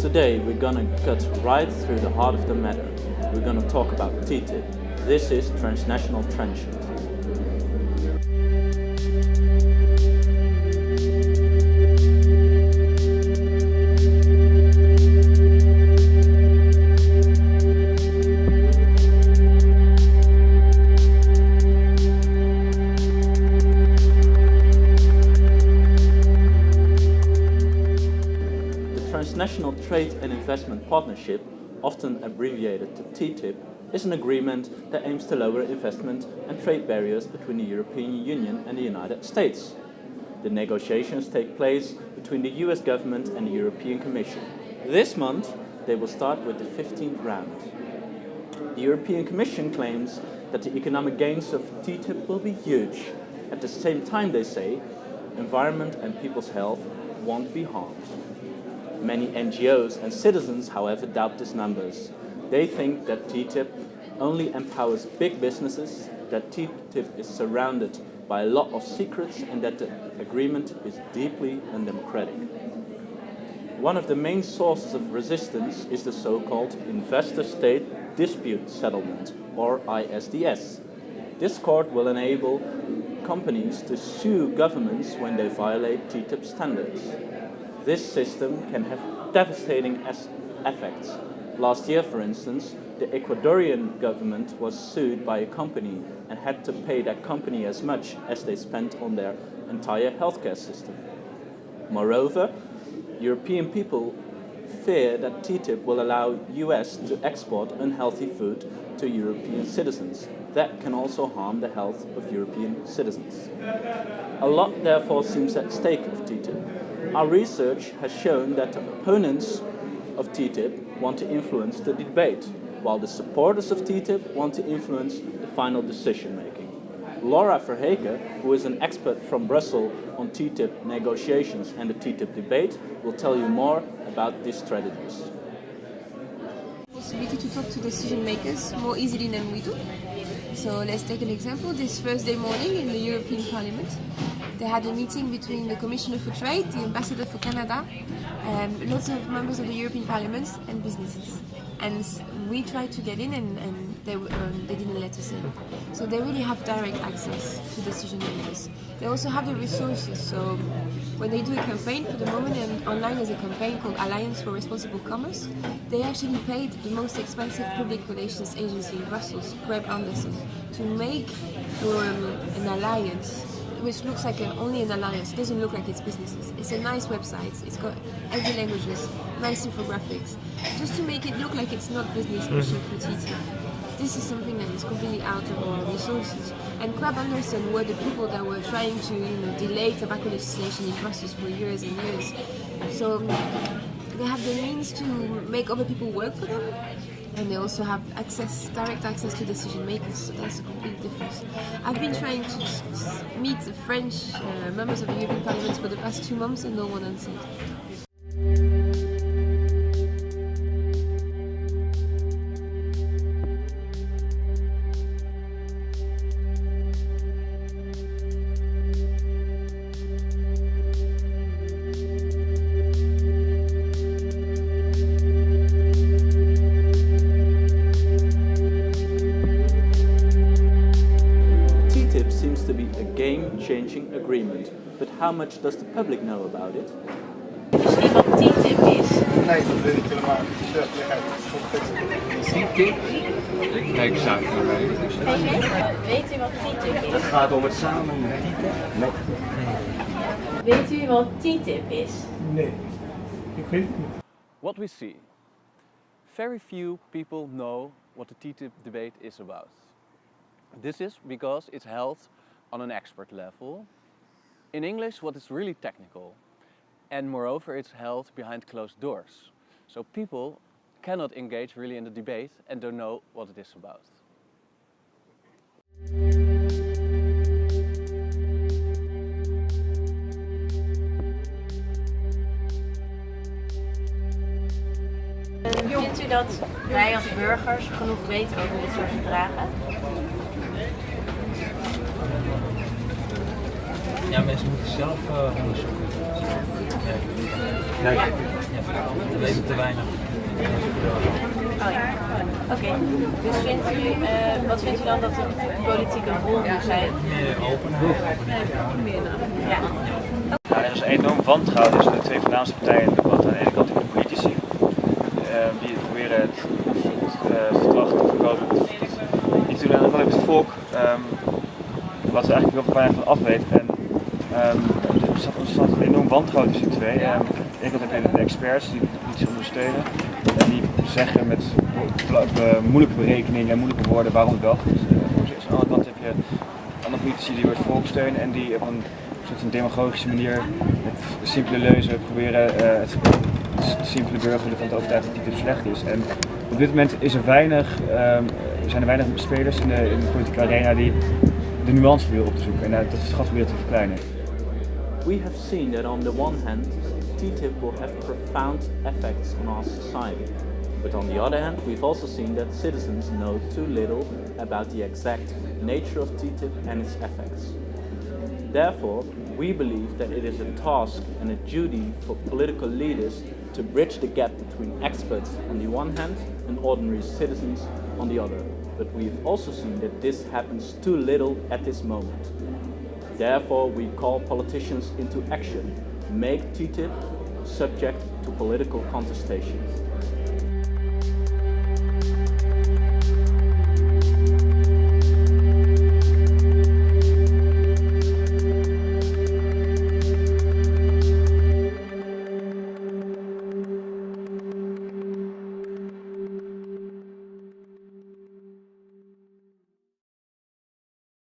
Today we're gonna cut right through the heart of the matter. We're gonna talk about TTIP. This is Transnational Trenchant. Transnational Trade and Investment Partnership, often abbreviated to TTIP, is an agreement that aims to lower investment and trade barriers between the European Union and the United States. The negotiations take place between the US government and the European Commission. This month, they will start with the 15th round. The European Commission claims that the economic gains of TTIP will be huge. At the same time, they say, environment and people's health won't be harmed. Many NGOs and citizens, however, doubt these numbers. They think that TTIP only empowers big businesses, that TTIP is surrounded by a lot of secrets, and that the agreement is deeply undemocratic. One of the main sources of resistance is the so-called Investor-State Dispute Settlement, or ISDS. This court will enable companies to sue governments when they violate TTIP standards. This system can have devastating effects. Last year, for instance, the Ecuadorian government was sued by a company and had to pay that company as much as they spent on their entire healthcare system. Moreover, European people fear that TTIP will allow US to export unhealthy food to European citizens. That can also harm the health of European citizens. A lot therefore seems at stake of TTIP. Our research has shown that the opponents of TTIP want to influence the debate, while the supporters of TTIP want to influence the final decision-making. Laura Verheke, who is an expert from Brussels on TTIP negotiations and the TTIP debate, will tell you more about these strategies. Possibility to talk to decision makers more easily than we do. So let's take an example. This Thursday morning in the European Parliament, they had a meeting between the Commissioner for Trade, the Ambassador for Canada, lots of members of the European Parliament and businesses. And we tried to get in and they didn't let us in. So they really have direct access to decision makers. They also have the resources. So when they do a campaign, for the moment and online is a campaign called Alliance for Responsible Commerce, they actually paid the most expensive public relations agency in Brussels, Greb Anderson, to make an alliance, which looks like only an alliance. It doesn't look like it's businesses. It's a nice website. It's got every languages, nice infographics, just to make it look like it's not business pushing for TTIP. This is something that is completely out of our resources. And Greb Anderson were the people that were trying to delay tobacco legislation in Brussels for years and years. So they have the means to make other people work for them, and they also have direct access to decision makers, so that's a complete difference. I've been trying to meet the French members of the European Parliament for the past 2 months and no one answered. Seems to be a game-changing agreement, but how much does the public know about it? Misschien wat TTIP is? Nee, dat weet ik helemaal niet. TTIP? Nee, ik zou het niet weten. Weet u wat TTIP is? Het gaat om het samen. Nee. Weet u wat TTIP is? Nee, ik weet het niet. What we see. Very few people know what the TTIP debate is about. This is because it's held on an expert level. In English, what is really technical. And moreover, it's held behind closed doors. So people cannot engage really in the debate and don't know what it is about. Vindt u dat wij als burgers genoeg weten over dit soort verdragen? Ja, mensen moeten zelf onderzoeken. Ja. We weten te weinig. Oh ja. Oké. Dus wat vindt u dan dat de politieke rol moet zijn? Meer openheid. Ja. Er is een enorm wantrouwen tussen de twee voornaamste partijen in het debat. Aan de ene kant de politici, die proberen het verdrag te verkopen, die doen. En dan heb je het volk, wat er eigenlijk heel weinig van af weet. En er staat een enorm wantrouwen tussen de twee. Aan de ene kant heb je de experts die de politie ondersteunen. En die zeggen met moeilijke berekeningen en moeilijke woorden waarom het wel goed is. Aan de andere kant heb je andere politici die het volk steunen en die op een soort van demagogische manier met simpele leuzen proberen het simpele burger ervan te overtuigen dat dit slecht is. En op dit moment is er zijn er weinig spelers in de politieke arena die de nuance proberen op te zoeken en dat het gat proberen te verkleinen. We have seen that on the one hand, TTIP will have profound effects on our society. But on the other hand, we've also seen that citizens know too little about the exact nature of TTIP and its effects. Therefore, we believe that it is a task and a duty for political leaders to bridge the gap between experts on the one hand and ordinary citizens on the other. But we've also seen that this happens too little at this moment. Therefore, we call politicians into action. Make TTIP subject to political contestation.